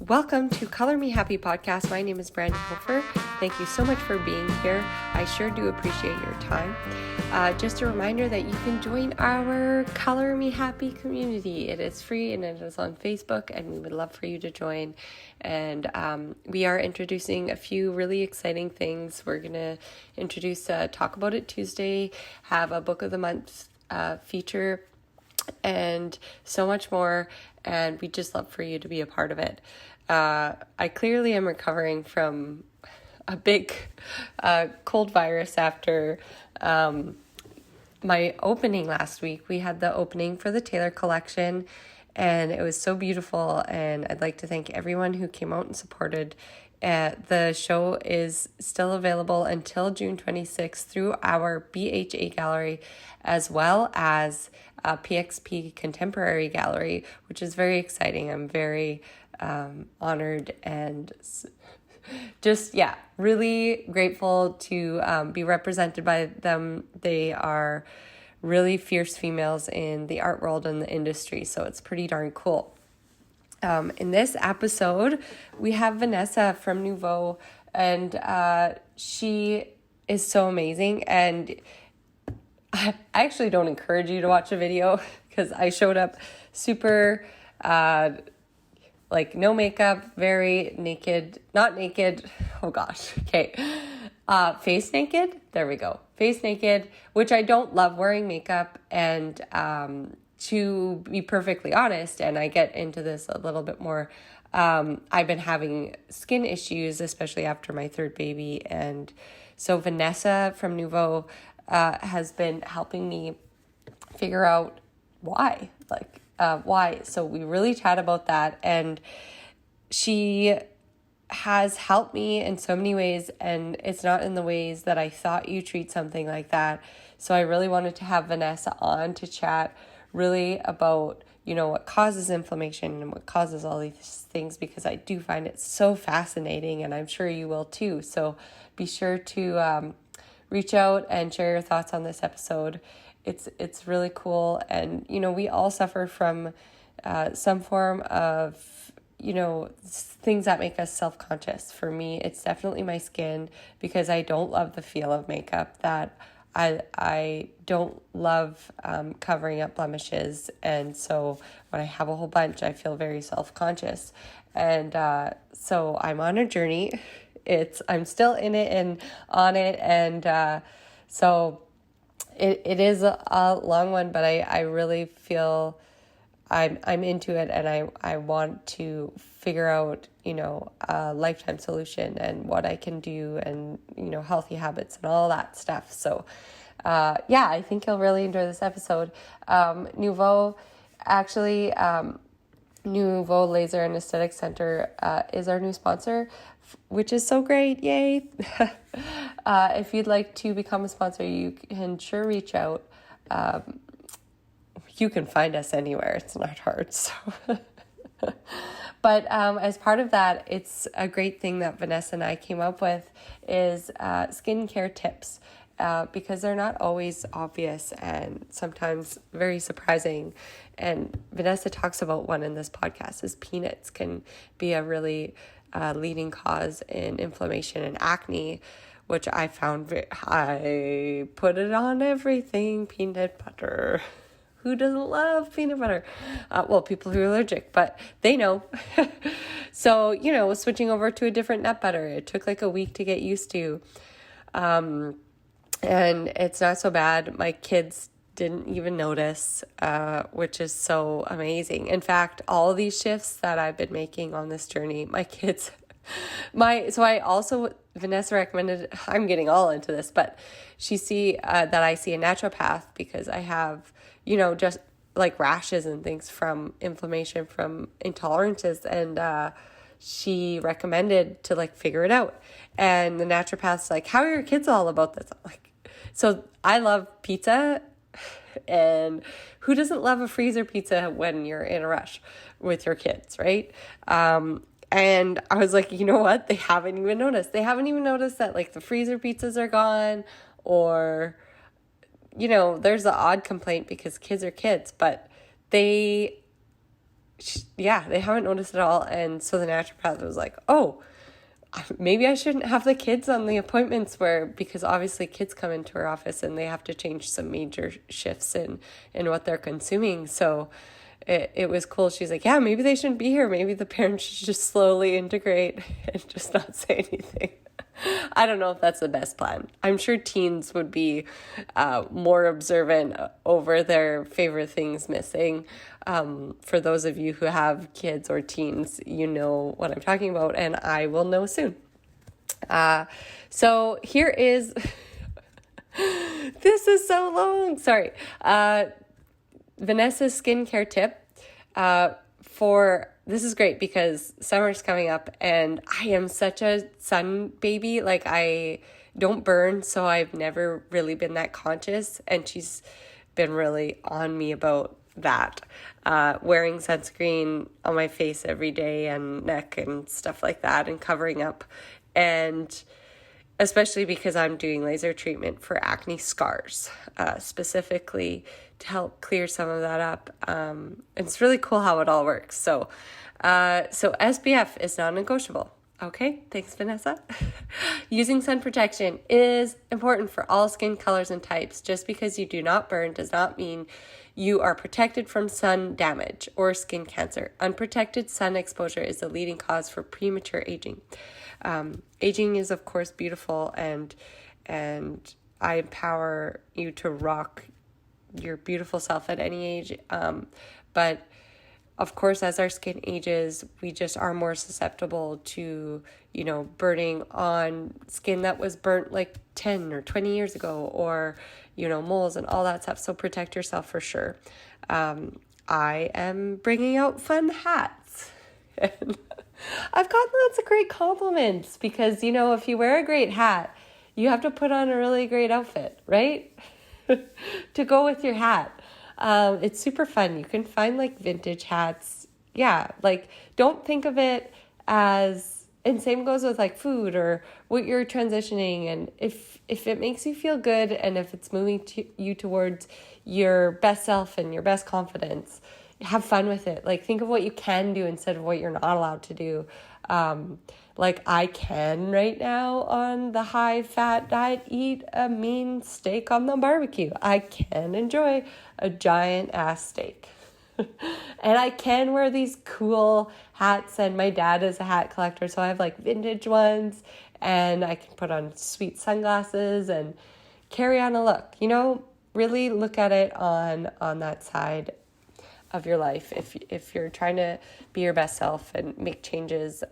Welcome to Color Me Happy podcast. My name is Brandon Hofer. Thank you so much for being here. I sure do appreciate your time. Just a reminder that you can join our Color Me Happy community. It is free and it is on Facebook, and we would love for you to join. And we are introducing a few really exciting things. We're going to introduce Talk About It Tuesday, have a Book of the Month feature, and so much more, and we just love for you to be a part of it. I clearly am recovering from a big cold virus after my opening last week. We had the opening for the Taylor collection, and it was so beautiful, and I'd like to thank everyone who came out and supported. The show is still available until June 26th through our BHA gallery, as well as PXP Contemporary Gallery, which is very exciting. I'm very honored and just, really grateful to be represented by them. They are really fierce females in the art world and the industry, so it's pretty darn cool. In this episode, we have Vanessa from Nouveau, and she is so amazing. And I actually don't encourage you to watch a video because I showed up super, no makeup, very naked, not naked. Oh gosh. Okay. Face naked. There we go. Face naked, which I don't love wearing makeup. And, to be perfectly honest, and I get into this a little bit more, I've been having skin issues, especially after my third baby. And so Vanessa from Nouveau has been helping me figure out why. So we really chat about that. And she has helped me in so many ways, and it's not in the ways that I thought you treat something like that. So I really wanted to have Vanessa on to chat really about, what causes inflammation and what causes all these things, because I do find it so fascinating, and I'm sure you will too. So be sure to reach out and share your thoughts on this episode. It's really cool. And, we all suffer from some form of, things that make us self-conscious. For me, it's definitely my skin, because I don't love the feel of makeup, that I don't love covering up blemishes, and so when I have a whole bunch, I feel very self-conscious, and so I'm on a journey. I'm still in it and on it, and so it is a long one, but I really feel I'm into it, and I want to figure out, a lifetime solution and what I can do, and, healthy habits and all that stuff. So, I think you'll really enjoy this episode. Nouveau, actually, Nouveau Laser and Aesthetic Center is our new sponsor, which is so great. Yay. If you'd like to become a sponsor, you can sure reach out. You can find us anywhere. It's not hard. So, but as part of that, it's a great thing that Vanessa and I came up with is skincare tips, because they're not always obvious and sometimes very surprising. And Vanessa talks about one in this podcast is peanuts can be a really leading cause in inflammation and acne, which I found I put it on everything. Peanut butter. Who doesn't love peanut butter? People who are allergic, but they know. So, switching over to a different nut butter, it took like a week to get used to. And it's not so bad. My kids didn't even notice, which is so amazing. In fact, all of these shifts that I've been making on this journey, my kids, Vanessa recommended, I'm getting all into this, but that I see a naturopath because I have, just like rashes and things from inflammation, from intolerances. And, she recommended to figure it out. And the naturopath's like, how are your kids all about this? I'm like, so I love pizza, and who doesn't love a freezer pizza when you're in a rush with your kids, right? And I was like, you know what? They haven't even noticed. They haven't even noticed that the freezer pizzas are gone, or, there's the odd complaint because kids are kids, but they yeah, they haven't noticed at all. And so the naturopath was like, oh, maybe I shouldn't have the kids on the appointments because obviously kids come into her office and they have to change some major shifts in what they're consuming. So it was cool. She's like, yeah, maybe they shouldn't be here. Maybe the parents should just slowly integrate and just not say anything. I don't know if that's the best plan. I'm sure teens would be more observant over their favorite things missing. For those of you who have kids or teens, you know what I'm talking about, and I will know soon. So here is, this is so long, sorry. Vanessa's skincare tip this is great because summer's coming up and I am such a sun baby. Like I don't burn, so I've never really been that conscious. And she's been really on me about that. Wearing sunscreen on my face every day and neck and stuff like that and covering up. And especially because I'm doing laser treatment for acne scars, specifically to help clear some of that up. It's really cool how it all works. So SPF is non-negotiable. Okay, thanks, Vanessa. Using sun protection is important for all skin colors and types. Just because you do not burn does not mean you are protected from sun damage or skin cancer. Unprotected sun exposure is the leading cause for premature aging. Aging is, of course, beautiful, and I empower you to rock your beautiful self at any age. But of course, as our skin ages, we just are more susceptible to, burning on skin that was burnt like 10 or 20 years ago, or, moles and all that stuff. So protect yourself for sure. I am bringing out fun hats. And I've gotten lots of great compliments because, if you wear a great hat, you have to put on a really great outfit, right? To go with your hat. It's super fun. You can find like vintage hats. Yeah, like don't think of it as, and same goes with like food or what you're transitioning. And if it makes you feel good and if it's moving you towards your best self and your best confidence, have fun with it. Like think of what you can do instead of what you're not allowed to do. Like I can right now on the high fat diet eat a mean steak on the barbecue. I can enjoy a giant ass steak. And I can wear these cool hats, and my dad is a hat collector, so I have like vintage ones, and I can put on sweet sunglasses and carry on a look. Really look at it on that side of your life. If you're trying to be your best self and make changes,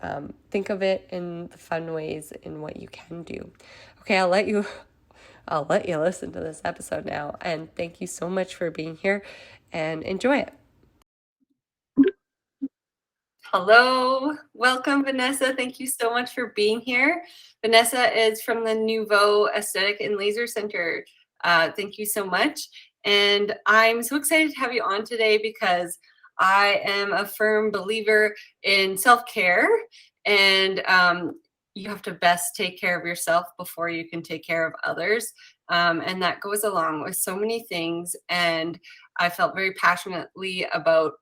think of it in the fun ways in what you can do. Okay, I'll let you listen to this episode now, and thank you so much for being here and enjoy it. Hello, welcome, Vanessa. Thank you so much for being here. Vanessa is from the Nouveau Aesthetic and Laser Center. Thank you so much. And I'm so excited to have you on today because I am a firm believer in self-care, and you have to best take care of yourself before you can take care of others. And that goes along with so many things. And I felt very passionately about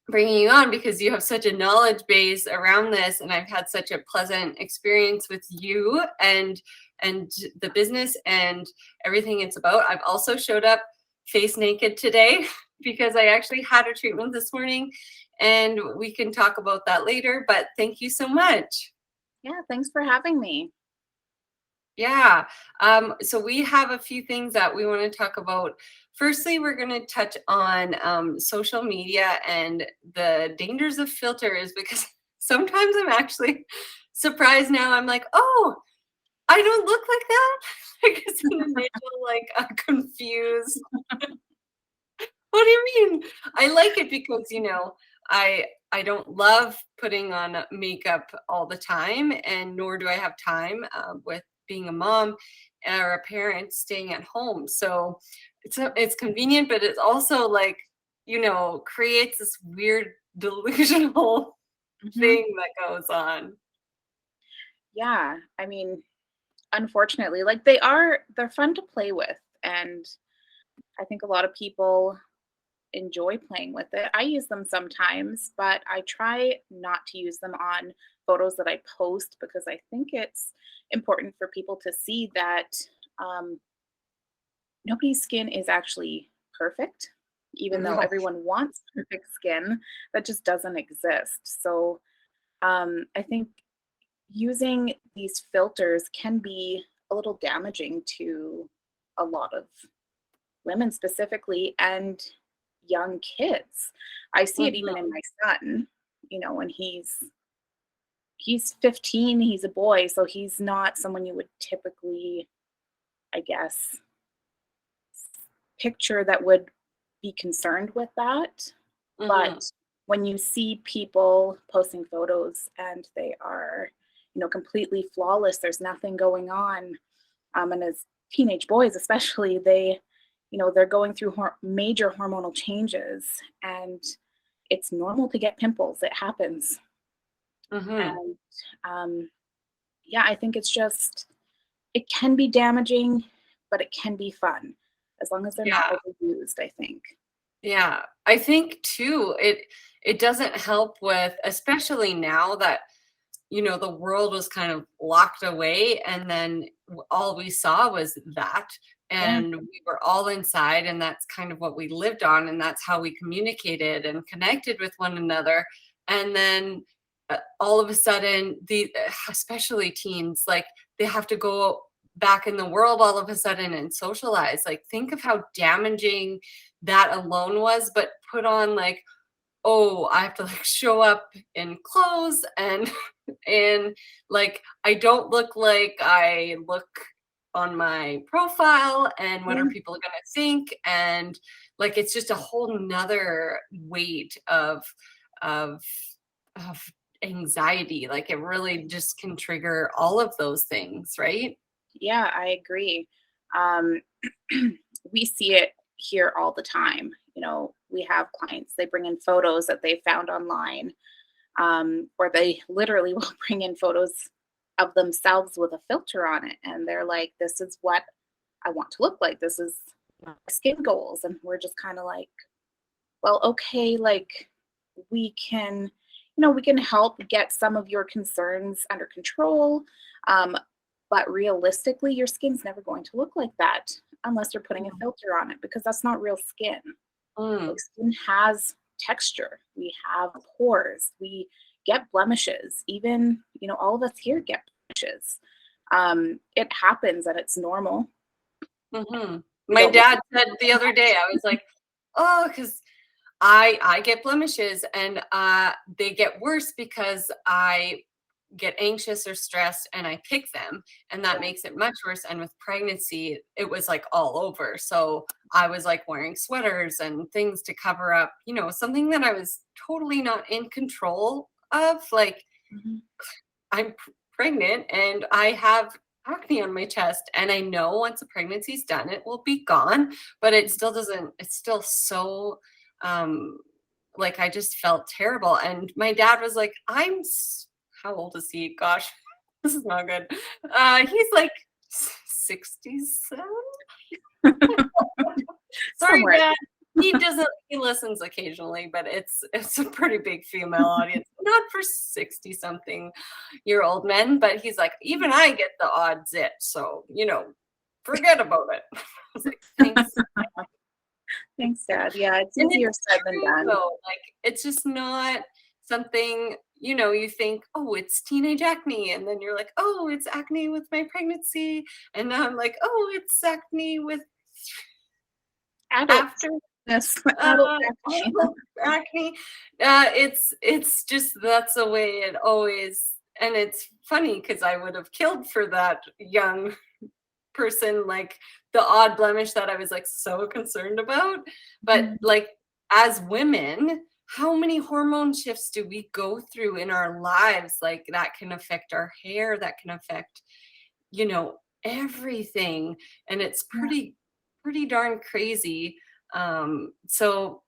bringing you on because you have such a knowledge base around this, and I've had such a pleasant experience with you and the business and everything it's about. I've also showed up face naked today because I actually had a treatment this morning, and we can talk about that later, but thank you so much. Yeah, thanks for having me. Yeah. So we have a few things that we want to talk about. Firstly, we're going to touch on social media and the dangers of filters, because sometimes I'm actually surprised now. I'm like, oh, I don't look like that. Because initial, like, I'm confused. What do you mean? I like it because, I don't love putting on makeup all the time, and nor do I have time with being a mom or a parent staying at home. So it's convenient, but it's also like, creates this weird delusional thing that goes on. Yeah, I mean, unfortunately, like they're fun to play with, and I think a lot of people enjoy playing with it. I use them sometimes, but I try not to use them on photos that I post because I think it's important for people to see that um, nobody's skin is actually perfect, even though No. everyone wants perfect skin. That just doesn't exist. So I think using these filters can be a little damaging to a lot of women specifically and young kids. I see it even in Mhm. my son, when he's 15, he's a boy, so he's not someone you would typically, I guess, picture that would be concerned with that. Mhm. But when you see people posting photos and they are, completely flawless, there's nothing going on. And as teenage boys, especially, they're going through major hormonal changes, and it's normal to get pimples. It happens, Mhm. and um, yeah, I think it can be damaging, but it can be fun as long as they're not Yeah. overused. I think. Yeah. I think too, it doesn't help with, especially now that the world was kind of locked away, and then all we saw was that, Yeah. and we were all inside, and that's kind of what we lived on, and that's how we communicated and connected with one another. And then all of a sudden, especially teens, like, they have to go back in the world all of a sudden and socialize. Like, think of how damaging that alone was, but put on, like, oh, I have to, like, show up in clothes, and and like, I don't look like I look on my profile, and what Yeah. are people gonna think? And, like, it's just a whole nother weight of of anxiety. Like, it really just can trigger all of those things, right? Yeah, I agree. Um, we see it here all the time. We have clients, they bring in photos that they found online, or they literally will bring in photos of themselves with a filter on it. And they're like, this is what I want to look like. This is my skin goals. And we're just kind of like, well, okay, like we can help get some of your concerns under control. Um, but realistically, your skin's never going to look like that unless you're putting a filter on it because that's not real skin. Like, Mm, skin has texture. We have pores. We get blemishes. Even, all of us here get blemishes. It happens and it's normal. mhm. We My don't look dad said the other day, I was like, "Oh, because I get blemishes, and they get worse because I get anxious or stressed and I pick them, and that yeah. makes it much worse." And with pregnancy, it was like all over. So I was like wearing sweaters and things to cover up, something that I was totally not in control of. Like, Mhm. I'm pregnant and I have acne on my chest, and I know once a pregnancy's done, it will be gone, but it still doesn't, it's still so, um, like, I just felt terrible. And my dad was like, how old is he? Gosh, this is not good. He's like 67. Sorry, Somewhere. Dad. He listens occasionally, but it's a pretty big female audience. Not for 60-something-year-old men, but he's like, even I get the odd zit, so, forget about it. I was like, thanks. Thanks, Dad. Yeah, it's And easier it's said than true done. though. Like, it's just not something, you think, oh, it's teenage acne, and then you're like, oh, it's acne with my pregnancy, and now I'm like, oh, it's acne with Adults. after Yes, adult acne. adult acne. It's just, that's the way it always. And it's funny because I would have killed for that young person, like, the odd blemish that I was, like, so concerned about. But, Mhm. like, as women, how many hormone shifts do we go through in our lives? Like, that can affect our hair, that can affect, you know, everything. And it's Yeah. pretty darn crazy. So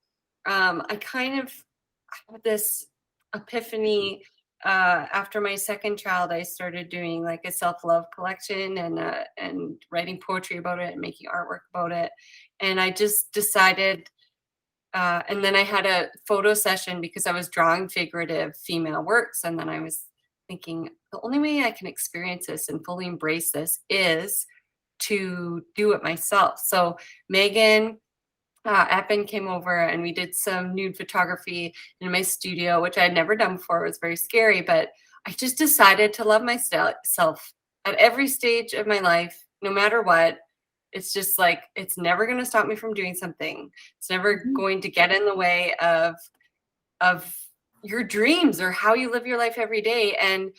I kind of had this epiphany. After my second child, I started doing, like, a self-love collection, and writing poetry about it and making artwork about it. And I just decided And then I had a photo session because I was drawing figurative female works. And then I was thinking the only way I can experience this and fully embrace this is to do it myself. So Megan Eppin came over and we did some nude photography in my studio, which I had never done before. It was very scary, but I just decided to love myself at every stage of my life, no matter what. It's just like, it's never going to stop me from doing something. It's never going to get in the way of your dreams or how you live your life every day. And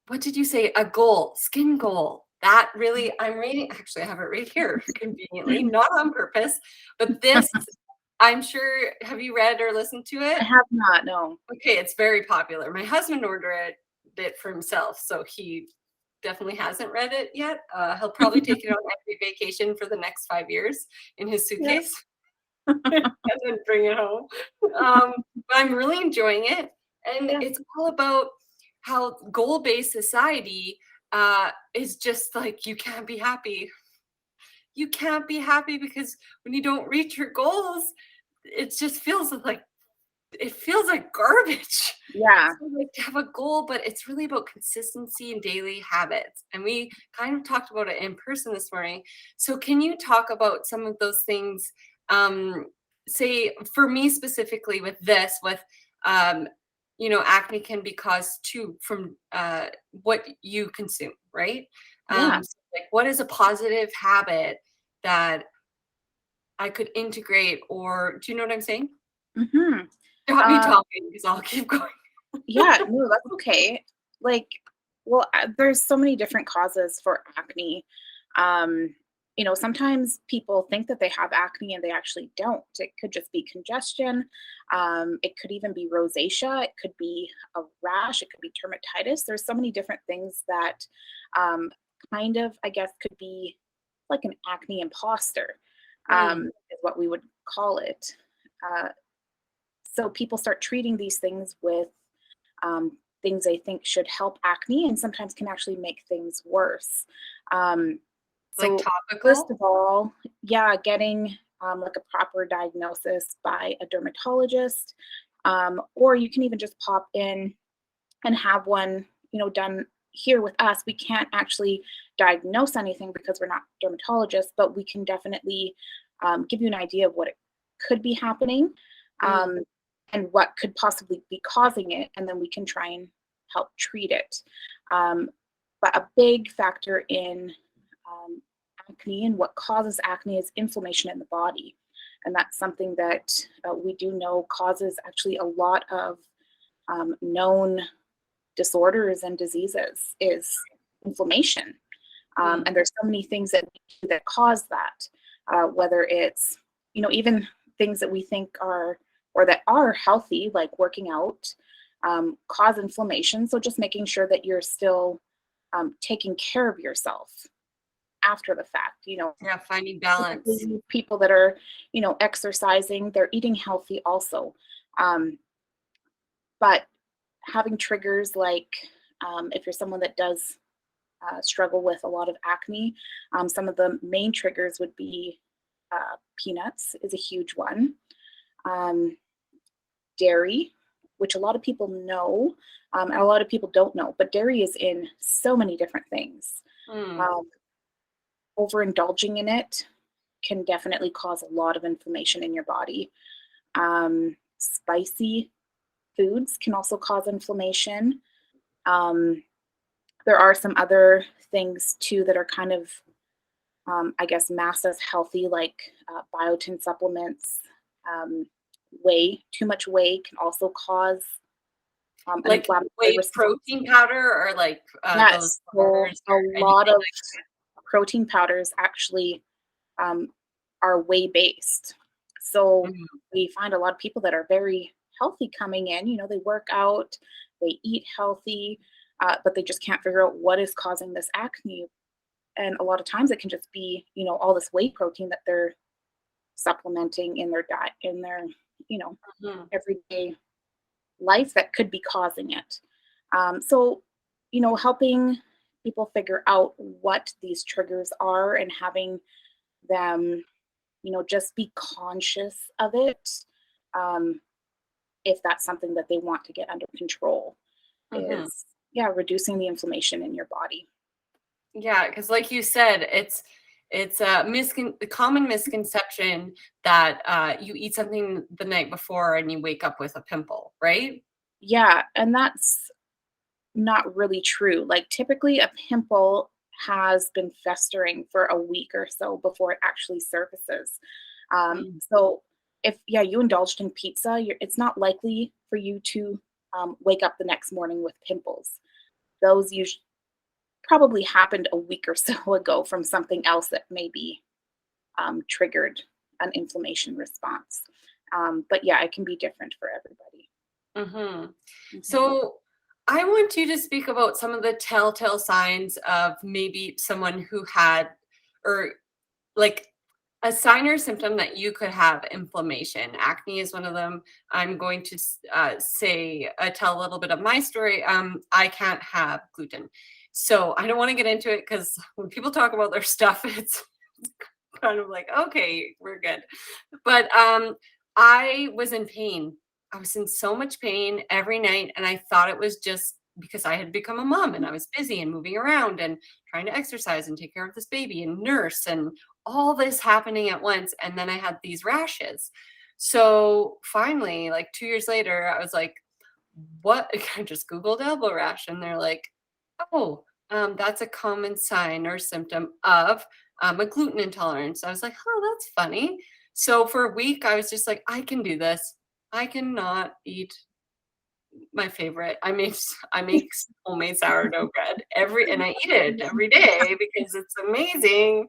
what did you say? A goal, skin goal. That really, I'm reading, actually, I have it right here conveniently, not on purpose, but this, I'm sure, have you read or listened to it? I have not, no. Okay, it's very popular. My husband ordered it for himself, so he definitely hasn't read it yet. He'll probably take it on every vacation for the next 5 years in his suitcase and then bring it home. But I'm really enjoying it. And it's all about how goal-based society is just like, you can't be happy. You can't be happy because when you don't reach your goals, it just feels like garbage. Yeah. So like to have a goal, but it's really about consistency and daily habits. And we kind of talked about it in person this morning. So can you talk about some of those things? Say for me specifically with this, with acne can be caused too from what you consume, right? Yeah. So like what is a positive habit that I could integrate, or do you know what I'm saying? Mm-hmm. Stop me talking because I'll keep going. Yeah, no, that's okay. Like, well, there's so many different causes for acne. Sometimes people think that they have acne and they actually don't. It could just be congestion. It could even be rosacea. It could be a rash. It could be dermatitis. There's so many different things that kind of, I guess, could be like an acne imposter, is what we would call it. So people start treating these things with things they think should help acne and sometimes can actually make things worse. Like So first topical? of all, yeah, getting like a proper diagnosis by a dermatologist, or you can even just pop in and have one, done here with us. We can't actually diagnose anything because we're not dermatologists, but we can definitely give you an idea of what it could be happening. Um, and what could possibly be causing it, and then we can try and help treat it. But a big factor in acne and what causes acne is inflammation in the body. And that's something that we do know causes actually a lot of known disorders and diseases is inflammation. And there's so many things that cause that, whether it's, even things that we think are or that are healthy, like working out, cause inflammation. So just making sure that you're still taking care of yourself after the fact, Yeah, finding balance. people that are, exercising, they're eating healthy also. But having triggers like if you're someone that does struggle with a lot of acne, some of the main triggers would be peanuts is a huge one. Dairy, which a lot of people know, and a lot of people don't know, but dairy is in so many different things. Overindulging in it can definitely cause a lot of inflammation in your body. Spicy foods can also cause inflammation. There are some other things too that are kind of, I guess, masked as healthy, like biotin supplements. Too much whey can also cause an Like inflammatory whey response. protein powder or like those Yes, so bars a or lot anything of like protein powders actually are whey based. So that? we find a lot of people that are very healthy coming in. They work out, they eat healthy, but they just can't figure out what is causing this acne. And a lot of times it can just be, all this whey protein that they're supplementing in their diet, in their, everyday life that could be causing it. So, helping people figure out what these triggers are and having them, just be conscious of it. If that's something that they want to get under control, Mm-hmm. is, yeah, reducing the inflammation in your body. Yeah, because like you said, it's the common misconception that you eat something the night before and you wake up with a pimple, right? Yeah, and that's not really true. Like, typically, a pimple has been festering for a week or so before it actually surfaces. Mm. So, if, yeah, you indulged in pizza, it's not likely for you to wake up the next morning with pimples. Those usually probably happened a week or so ago from something else that maybe triggered an inflammation response. But yeah, it can be different for everybody. Mm-hmm. Mhm. So I want you to speak about some of the telltale signs of maybe someone who had, or like a sign or symptom that you could have inflammation. Acne is one of them. I'm going to tell a little bit of my story. I can't have gluten. So I don't want to get into it because when people talk about their stuff, it's kind of like, okay, we're good. But I was in pain. I was in so much pain every night. And I thought it was just because I had become a mom and I was busy and moving around and trying to exercise and take care of this baby and nurse and all this happening at once. And then I had these rashes. So finally, like 2 years later, I was like, what? I just Googled elbow rash and they're like, oh, that's a common sign or symptom of a gluten intolerance. I was like, oh, that's funny. So for a week, I was just like, I can do this. I cannot eat my favorite. I make homemade sourdough bread and I eat it every day because it's amazing.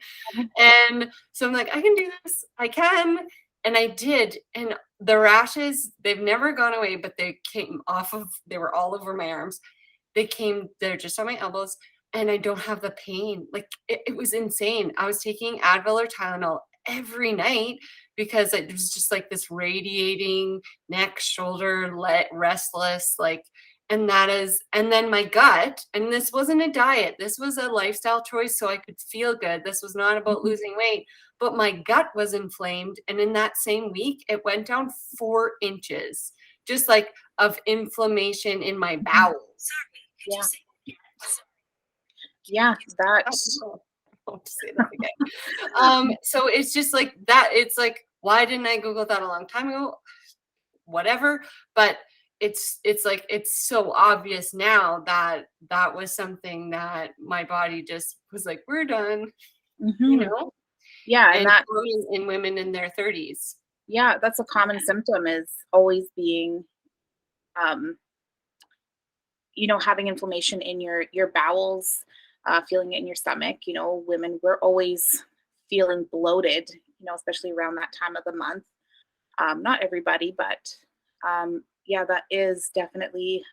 And so I'm like, I can do this. I can. And I did. And the rashes, they've never gone away, but they were all over my arms. They're just on my elbows, and I don't have the pain. Like it was insane. I was taking Advil or Tylenol every night because it was just like this radiating neck, shoulder, restless, like, and then my gut, and this wasn't a diet, this was a lifestyle choice so I could feel good. This was not about Mhm. losing weight, but my gut was inflamed. And in that same week, it went down 4 inches, just like of inflammation in my Mhm. bowels. Yeah, yeah, that. I won't say that again. So it's just like that. It's like, why didn't I Google that a long time ago? Whatever. But it's like it's so obvious now that that was something that my body just was like, we're done, you Mhm. know? Yeah, and And that. common in women in their 30s. Yeah, that's a common symptom, is always being, um, having inflammation in your bowels, feeling it in your stomach. Women, we're always feeling bloated. Especially around that time of the month. Not everybody, but yeah, that is definitely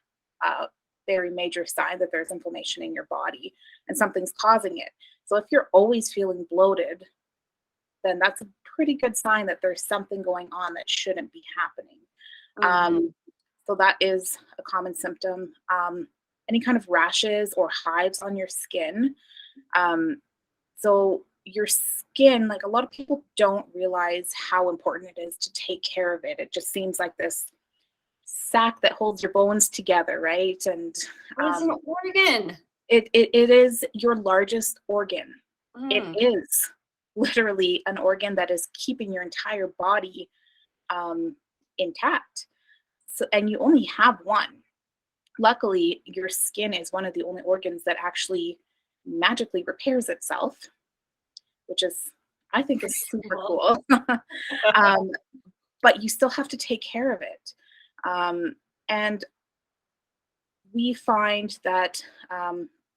a very major sign that there's inflammation in your body and something's causing it. So if you're always feeling bloated, then that's a pretty good sign that there's something going on that shouldn't be happening. Mhm. Um, so that is a common symptom. Any kind of rashes or hives on your skin. Um, so your skin, like, a lot of people don't realize how important it is to take care of it. It just seems like this sack that holds your bones together, right? And But it's an um, organ. it is your largest organ. It Mm. is literally an organ that is keeping your entire body um, intact. So, and you only have one. Luckily, your skin is one of the only organs that actually magically repairs itself, which is, I think, is super Well, cool. um, but you still have to take care of it. And we find that,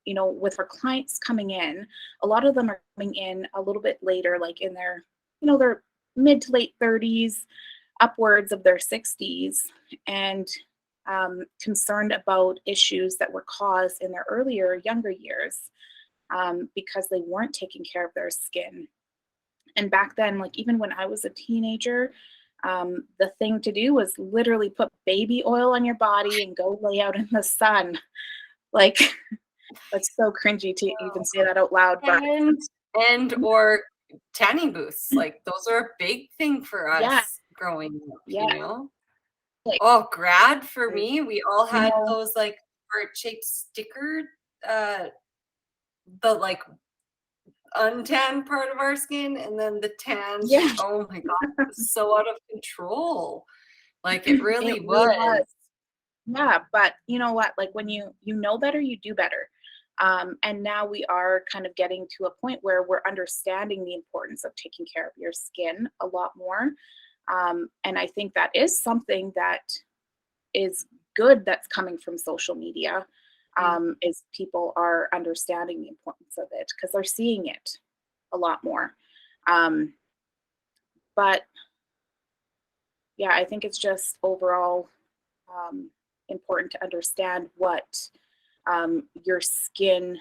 with our clients coming in, a lot of them are coming in a little bit later, like in their mid to late 30s, upwards of their 60s, and concerned about issues that were caused in their younger years, because they weren't taking care of their skin. And back then, like, even when I was a teenager, the thing to do was literally put baby oil on your body and go lay out in the sun. Like, that's so cringy to even say that out loud, but and or tanning booths. Like those are a big thing for Yeah, us growing up, yeah. Like, Oh, grad for me, we all you had know, those like heart-shaped sticker, uh, the like untanned part of our skin and then the tanned. yeah, Oh my God, it was so out of control. Like it it really really was. was. Yeah, but you know what? Like when you know better, you do better. And now we are kind of getting to a point where we're understanding the importance of taking care of your skin a lot more. And I think that is something that is good that's coming from social media. Mm. Is people are understanding the importance of it because they're seeing it a lot more. Um, but yeah, I think it's just overall um, important to understand what your skin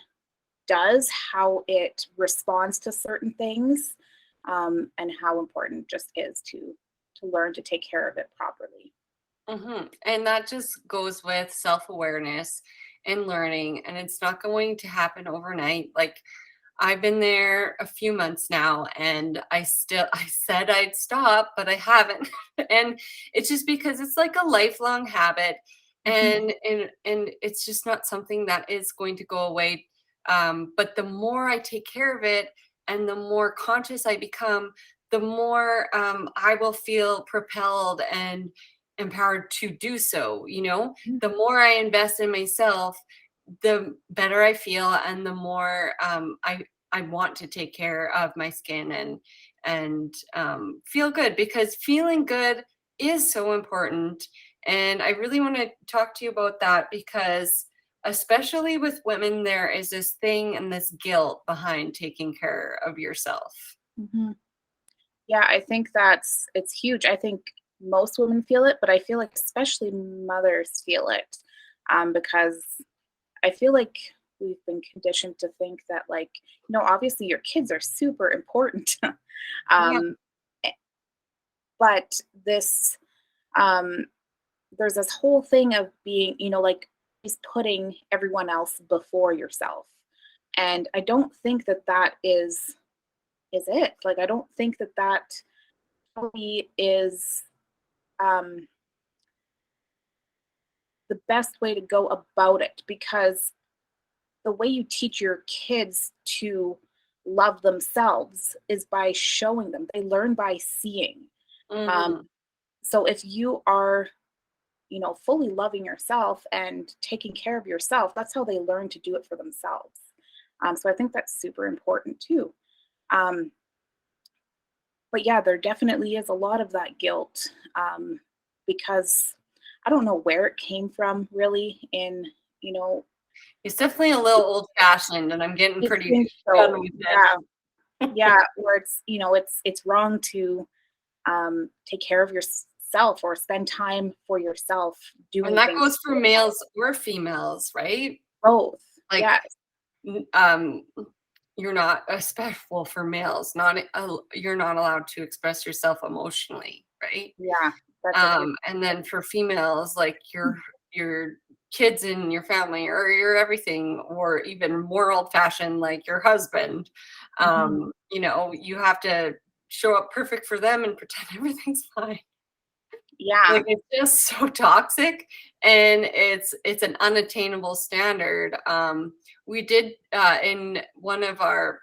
does, how it responds to certain things, and how important it just is to learn to take care of it properly. And that just goes with self-awareness and learning, and it's not going to happen overnight. Like I've been there a few months now and I said I'd stop, but I haven't. And it's just because it's like a lifelong habit Mhm. and it's just not something that is going to go away. But the more I take care of it and the more conscious I become, the more I will feel propelled and empowered to do so, the more I invest in myself, the better I feel and the more I want to take care of my skin and feel good because feeling good is so important. And I really want to talk to you about that because especially with women, there is this thing and this guilt behind taking care of yourself. Mhm. Yeah, I think it's huge. I think most women feel it, but I feel like especially mothers feel it because I feel like we've been conditioned to think that, like, obviously your kids are super important. Yeah. um, eh, but um, there's this whole thing of being, like, is putting everyone else before yourself. And I don't think that that is it. Like, I don't think that that really is um, the best way to go about it because the way you teach your kids to love themselves is by showing them. They learn by seeing. Um, Hmm. so if you are, fully loving yourself and taking care of yourself, that's how they learn to do it for themselves. So I think that's super important too. Um, but yeah, there definitely is a lot of that guilt because I don't know where it came from really you know, It's definitely a little old fashioned and I'm getting I pretty think done so. with Yeah. Yeah, where it's it's wrong to take care of yourself or spend time for yourself And doing that things goes for for yourself. males or females, right? Both. Like, Yes. n- um, you're not especially for males, you're not allowed to express yourself emotionally, right? Yeah. That's a big. And then for females, like your kids and your family or your everything, or even more old fashioned, like your husband, Mhm. you have to show up perfect for them and pretend everything's fine. Yeah. Like, it's just so toxic, and it's an unattainable standard. We did, in one of our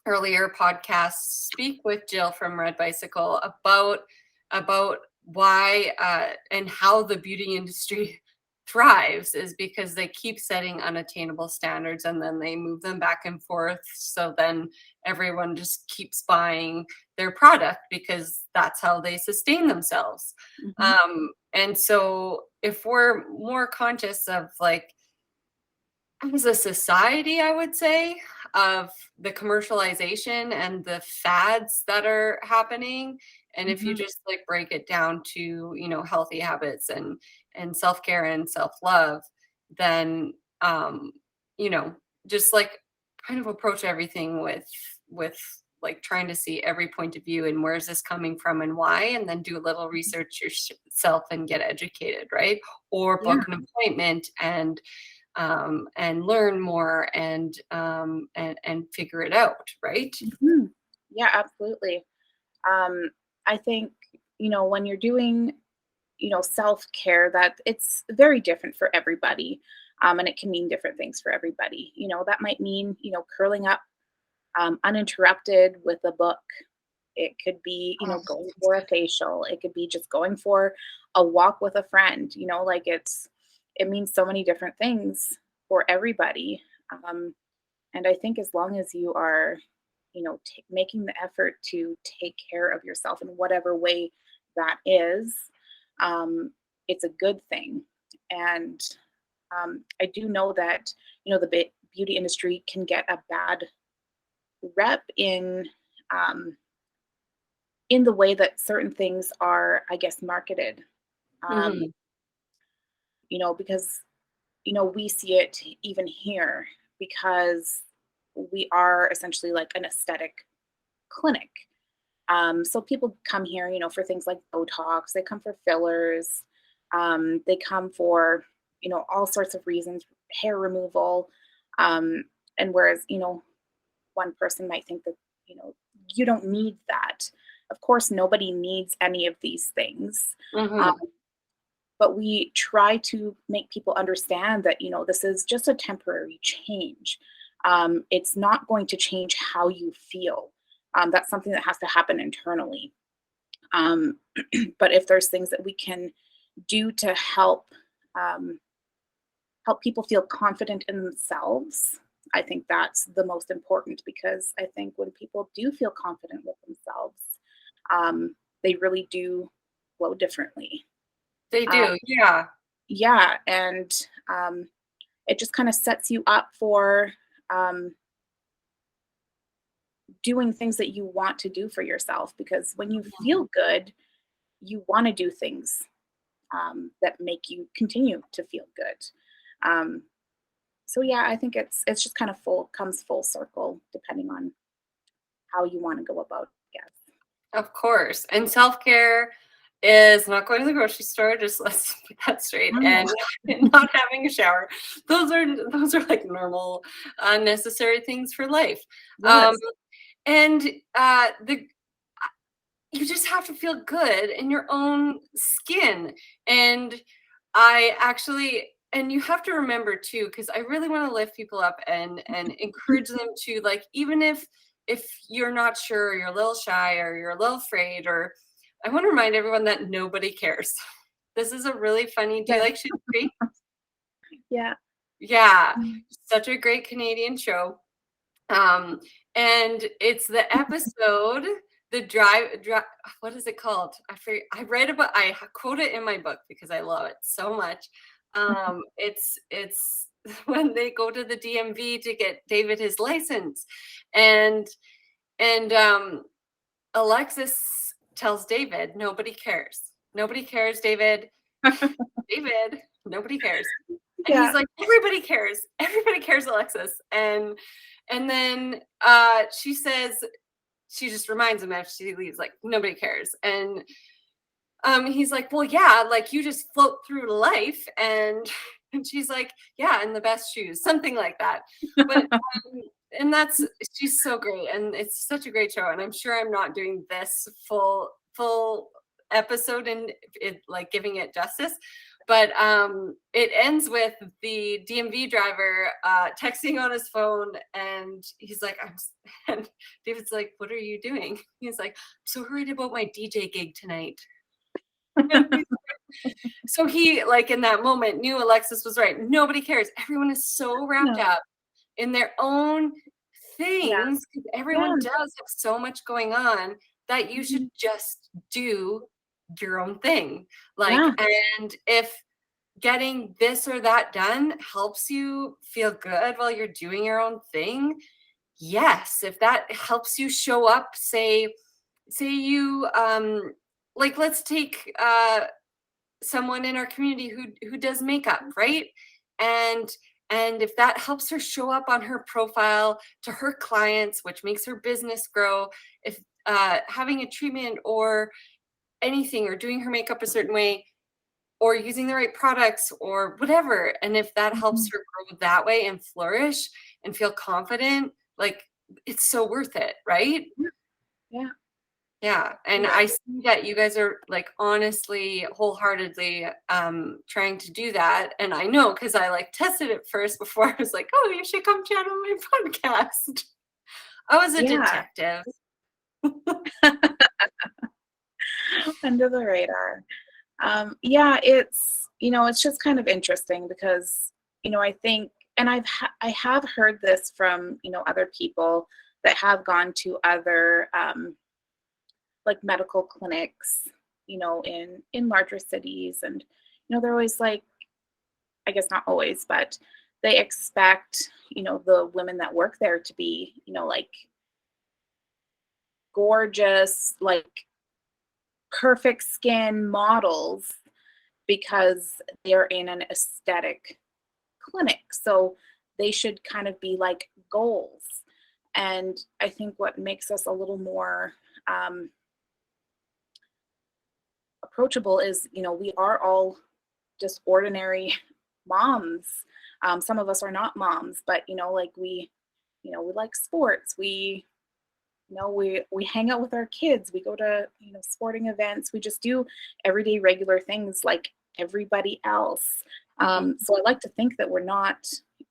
earlier podcasts, speak with Jill from Red Bicycle about why, and how the beauty industry thrives is because they keep setting unattainable standards and then they move them back and forth. So then everyone just keeps buying their product because that's how they sustain themselves. Mhm. And so if we're more conscious of like as a society, I would say, of the commercialization and the fads that are happening. And if you Mhm. just like break it down to, healthy habits and self-care and self-love, then you know, just like kind of approach everything with like trying to see every point of view and where is this coming from and why, and then do a little research yourself and get educated, right? Or Yeah. book an appointment and learn more and figure it out, right? Mhm. Yeah, absolutely. I think, when you're doing, self-care, that it's very different for everybody. And it can mean different things for everybody. That might mean, curling up uninterrupted with a book. It could be, Oh, going for a facial. It could be just going for a walk with a friend. Like it means so many different things for everybody. Um, and I think as long as you are, making the effort to take care of yourself in whatever way that is, um, it's a good thing. And I do know that, beauty industry can get a bad rep um, in the way that certain things are, I guess, marketed. Um, hmm because we see it even here because we are essentially like an aesthetic clinic. So people come here, for things like Botox. They come for fillers. They come for all sorts of reasons, hair removal. Um, and whereas one person might think that you know you don't need that. Of course, nobody needs any of these things. Um, hmm but we try to make people understand that this is just a temporary change. It's not going to change how you feel. That's something that has to happen internally. um, but if there's things that we can do to um, help people feel confident in themselves, I think that's the most important, because I think when people do feel confident with themselves, they really do flow differently. They uh, do. Yeah. yeah, and it just kind of sets you up for um, doing things that you want to do for yourself, because when you feel good, you want to do things that make you continue to feel good. um, so yeah, I think it's just kind of comes full circle depending on how you want to go about it, I guess. Of course. And self-care is not going to the grocery store, just let's put that straight, Mm. and not having a shower. Those are like normal, necessary things for life. Um, Yes. and the you just have to feel good in your own skin. And and you have to remember too, because I really want to lift people up and encourage them to, like, even if you're not sure, you're a little shy or you're a little afraid, or I want to remind everyone that nobody cares. This is a really funny, do you Yeah. like Schitt's Creek? Yeah. Yeah, Mm. such a great Canadian show. Um, and it's the episode, the drive, what is it called? I read about, I quote it in my book because I love it so much. It's when they go to the DMV to get David his license, and and Alexis tells David, nobody cares. Nobody cares, David. David, nobody cares. And he's Yeah. like, everybody cares. Everybody cares, Alexis. And then she says, she just reminds him after she leaves, like, nobody cares. And he's like, well, yeah, like you just float through life. And and she's like, yeah, in the best shoes, something like that. But and that's, she's so great, and it's such a great show. And I'm sure I'm not doing this full episode and it, like, giving it justice, but it ends with the DMV driver texting on his phone, and he's like, and David's like, what are you doing? He's like, I'm so worried about my DJ gig tonight. So he, like, in that moment, knew Alexis was right. Nobody cares. Everyone is so wrapped No. up in their own Yeah. things, 'cause Yeah. everyone does have so much going on, that you Mhm. should just do your own thing. Like, Yeah. and if getting this or that done helps you feel good while you're doing your own thing, yes. If that helps you show up, say you like, let's take someone in our community who does makeup, right? And and if that helps her show up on her profile to her clients, which makes her business grow, if having a treatment or anything, or doing her makeup a certain way, or using the right products or whatever, and if that helps Mhm. her grow that way and flourish and feel confident, like, it's so worth it, right? Yeah. Yeah. And I see that you guys are like honestly, wholeheartedly trying to do that. And I know because I like tested it first before I was like, oh, you should come chat on my podcast. I was a Yeah. detective. Under the radar. Yeah, it's just kind of interesting because, I think, and I have heard this from, other people that have gone to other, like medical clinics, in larger cities. And, they're always like, I guess not always, but they expect, the women that work there to be, like gorgeous, like perfect skin models because they're in an aesthetic clinic. So they should kind of be like goals. And I think what makes us a little more approachable is, we are all just ordinary moms. Some of us are not moms, but, like we like sports. We hang out with our kids. We go to, sporting events. We just do everyday regular things like everybody else. So I like to think that we're not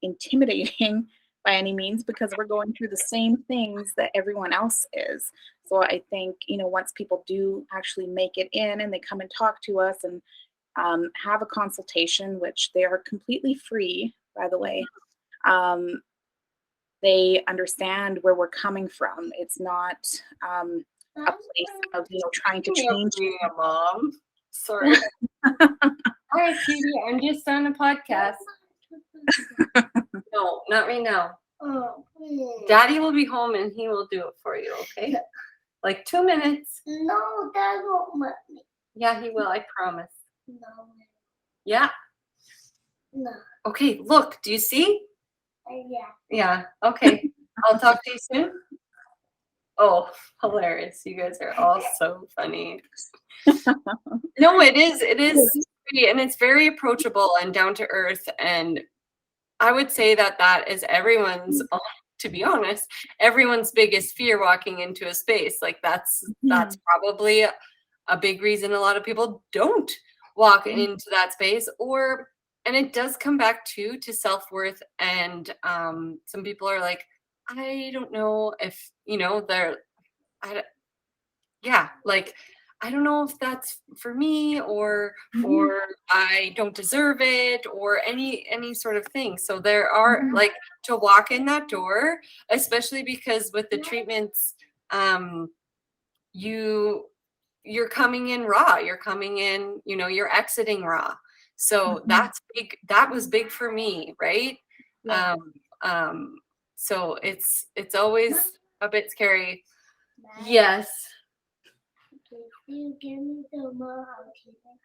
intimidating by any means because we're going through the same things that everyone else is. So I think, once people do actually make it in and they come and talk to us and have a consultation, which they are completely free, by the way, they understand where we're coming from. It's not a place of trying to change. Being a mom. Sorry. Hi, Katie. I'm just on a podcast. No, not right now. Daddy will be home and he will do it for you, okay? Like 2 minutes. No, Dad won't let me. Yeah, he will. I promise. No. Yeah. No. Okay, look. Do you see? Yeah. Yeah. Okay. I'll talk to you soon. Oh, hilarious. You guys are all so funny. No, it is. It is sweet, and it's very approachable and down to earth. And I would say that is everyone's, to be honest, everyone's biggest fear walking into a space. Like that's probably a big reason a lot of people don't walk into that space. And it does come back to self-worth. And some people are like, I don't know if, like, I don't know if that's for me or I don't deserve it or any sort of thing. So there are like to walk in that door, especially because with the treatments, you're coming in raw, you're coming in, you're exiting raw. So that's big. That was big for me, right? Yeah. So it's always a bit scary. Yes. You give me the more, I'll keep it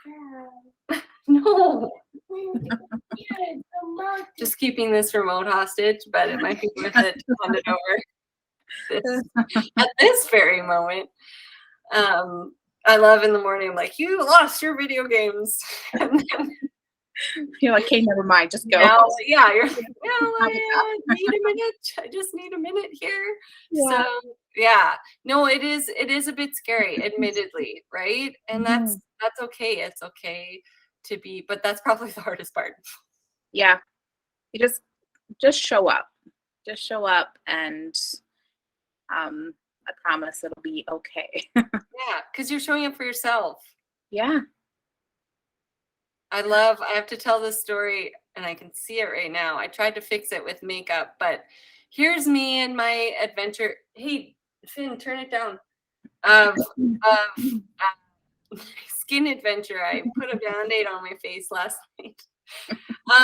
down. No. Yeah, Just keeping this remote hostage, but it might be worth it to hand it over at this very moment. I love in the morning, I'm like, you lost your video games. And then, You're like, okay, never mind, just go. now, yeah, you're like, I need a minute. I just need a minute here. Yeah. So yeah, no, it is a bit scary, admittedly, right? And that's okay. It's okay to be, but that's probably the hardest part. Yeah. You just show up. Just show up and I promise it'll be okay. Yeah, because you're showing up for yourself. Yeah. I have to tell this story, and I can see it right now. I tried to fix it with makeup, but here's me and my adventure. Hey, Finn, turn it down. Of skin adventure. I put a Band-Aid on my face last night.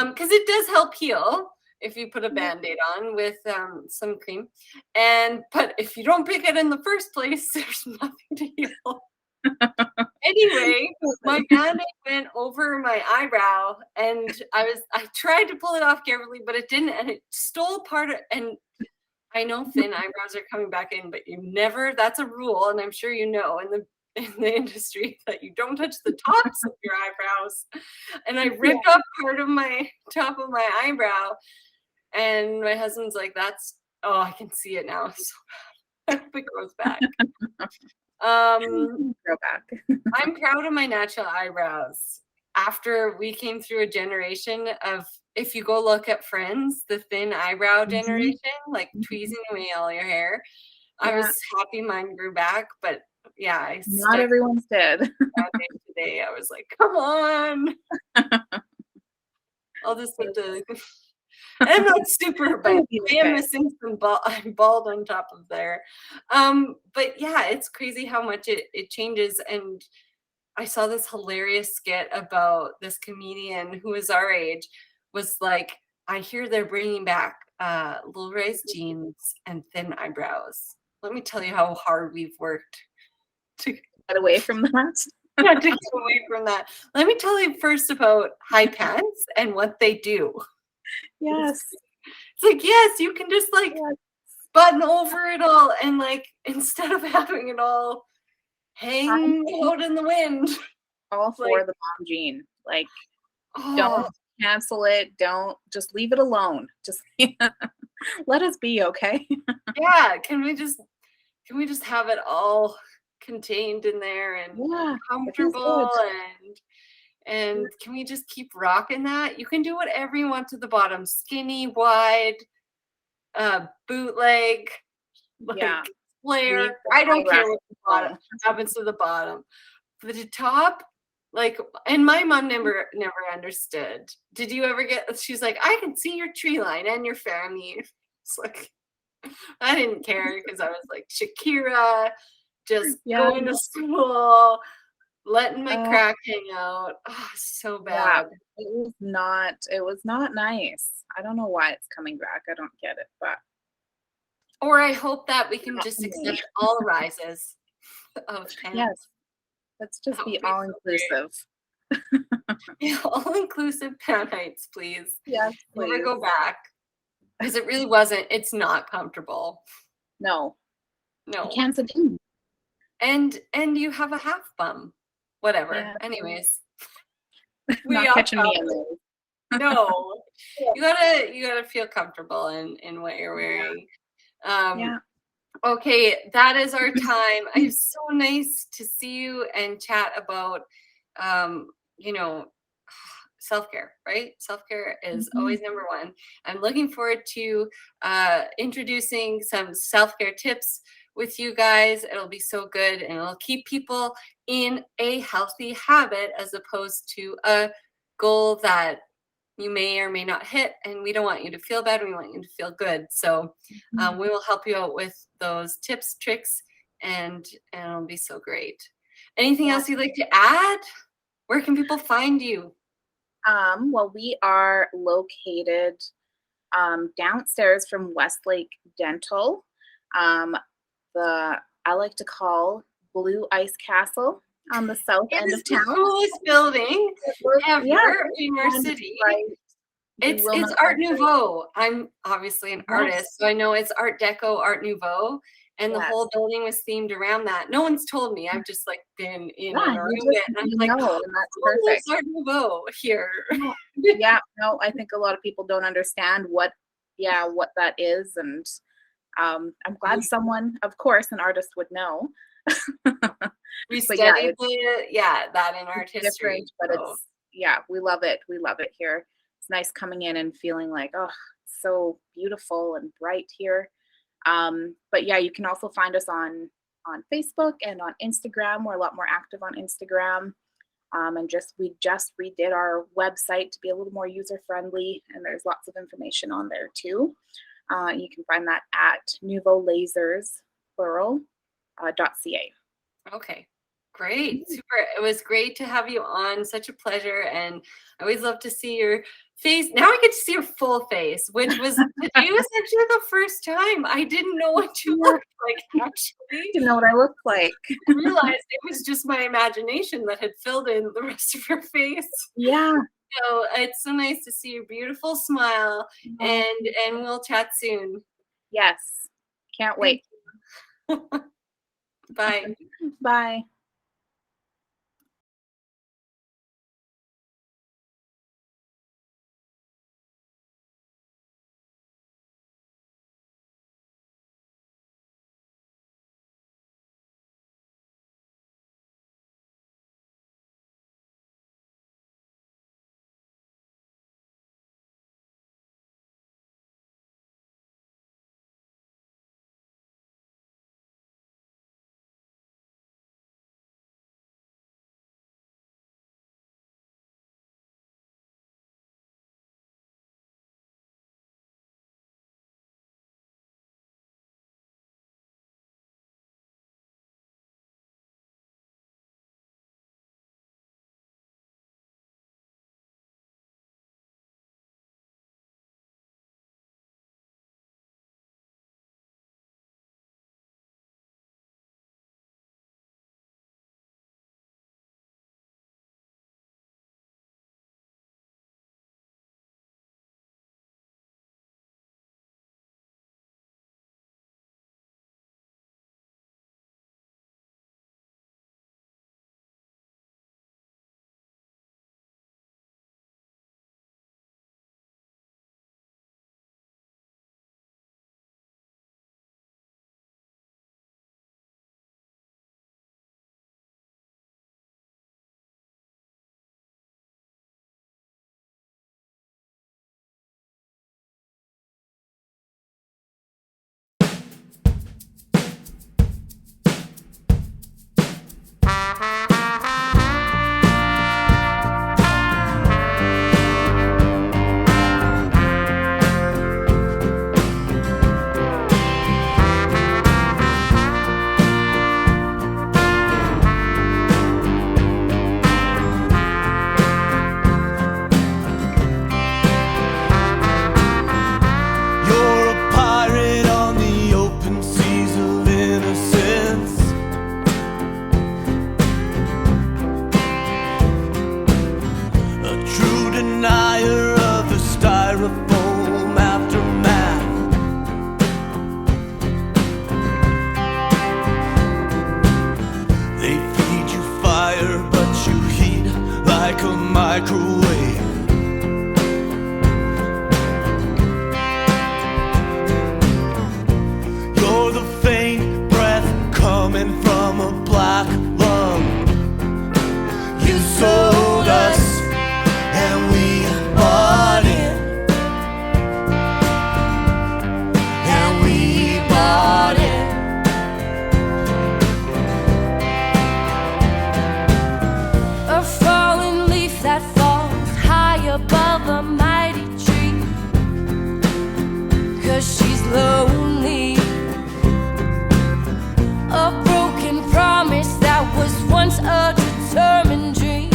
Because it does help heal if you put a Band-Aid on with some cream. But if you don't pick it in the first place, there's nothing to heal. Anyway, my Band-Aid went over my eyebrow, and I tried to pull it off carefully, but it didn't, and it stole part of. And I know thin eyebrows are coming back in, but that's a rule, and I'm sure you know in the industry that you don't touch the tops of your eyebrows. And I ripped off part of my top of my eyebrow, and my husband's like, I can see it now. So I hope it grows back. Um, Grow back. I'm proud of my natural eyebrows. After we came through a generation of, if you go look at Friends, the thin eyebrow generation, like tweezing away all your hair, I was happy mine grew back, but yeah, I Not everyone's did. Today. I was like, come on. I'll just have to. I'm not super, but I am missing some I'm bald on top of there. But yeah, it's crazy how much it changes. And I saw this hilarious skit about this comedian who is our age, was like, I hear they're bringing back low rise jeans and thin eyebrows. Let me tell you how hard we've worked to get away from that. to get away from that. Let me tell you first about high pants and what they do. Yes. It's like, yes, you can just like button over it all, and like instead of having it all hang out in the wind. All for the mom jean. Like, don't cancel it. Don't, just leave it alone. Just let us be, okay? Yeah, can we just have it all contained in there and comfortable, and can we just keep rocking that? You can do whatever you want to the bottom, skinny, wide, bootleg, like flare. I don't care what the bottom happens to the bottom. But the top, like, and my mom never understood. Did you ever get? She's like, I can see your tree line and your family. It's like, I didn't care because I was like Shakira, just going to school, letting my crack hang out. Oh, so bad. It was not nice. I don't know why it's coming back. I don't get it, but. Or I hope that we can just accept all rises of pants. Yes. Let's just be all inclusive. Yeah, all inclusive pant heights, please. Yes, please. Never go back. Because it really wasn't, it's not comfortable. No. No. You can't sit in. And you have a half bum. Whatever. Yeah. Anyways. Not catching me in there. No. You gotta feel comfortable in what you're wearing. Okay, that is our time. It's so nice to see you and chat about self-care, right? Self-care is always number one. I'm looking forward to introducing some self-care tips with you guys. It'll be so good, and it'll keep people in a healthy habit as opposed to a goal that you may or may not hit, and we don't want you to feel bad. We want you to feel good. So we will help you out with those tips, tricks, and it'll be so great. Anything else you'd like to add? Where can people find you? Well, we are located downstairs from Westlake Dental. I like to call Blue Ice Castle on the south end of town. It's the coolest building ever in our city. Right. It's Art Nouveau. I'm obviously an artist, so I know it's Art Deco, Art Nouveau, and the whole building was themed around that. No one's told me. I've just like been in it or it, and I'm like, and that's perfect. Art Nouveau here. No, I think a lot of people don't understand what that is, and I'm glad someone, of course, an artist would know. We studied that in art history, but it's we love it. We love it here. It's nice coming in and feeling like, oh, it's so beautiful and bright here. But yeah, you can also find us on Facebook and on Instagram. We're a lot more active on Instagram. And we just redid our website to be a little more user friendly, and there's lots of information on there too. You can find that at nouveaulasers.ca. Okay, great, super. It was great to have you on. Such a pleasure, and I always love to see your face. Now I get to see your full face, which was today was actually the first time. I didn't know what you looked like. Actually, didn't know what I looked like. I realized it was just my imagination that had filled in the rest of your face. Yeah. So it's so nice to see your beautiful smile, and we'll chat soon. Yes, can't wait. Bye. Bye. a determined dream.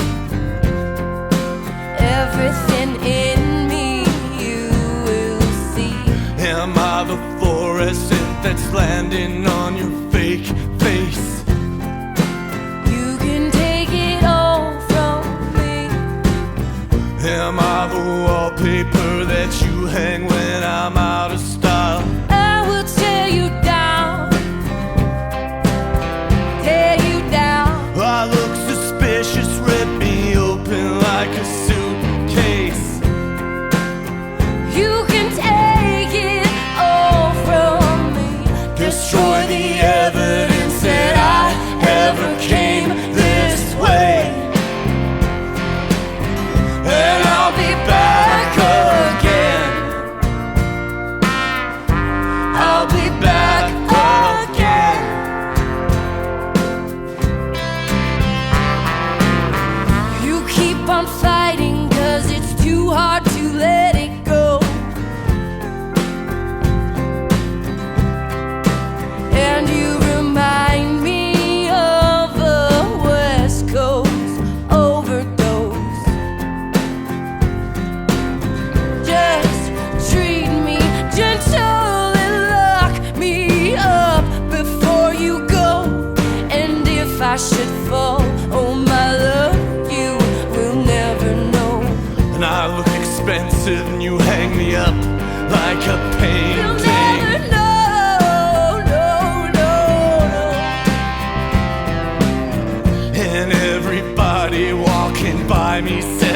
Everything in me you will see. Am I the fluorescent that's landing on your fake face? You can take it all from me. Am I the wallpaper that you hang when I'm out of style? I will tear you down, tear you down. I look suspicious, rip me open like a suitcase. You can take it all from me. Destroy the evidence that I ever came this way, and I'll be back again. I'll be back again. You keep on fighting 'cause it's too hard to let it go. And you remind me of a West Coast overdose. Just treat me gentle and lock me up before you go. And if I should fall, oh my love, you will never know. And I look expensive and you hang me up like a You'll painting. never know, no, no, no. And everybody walking by me says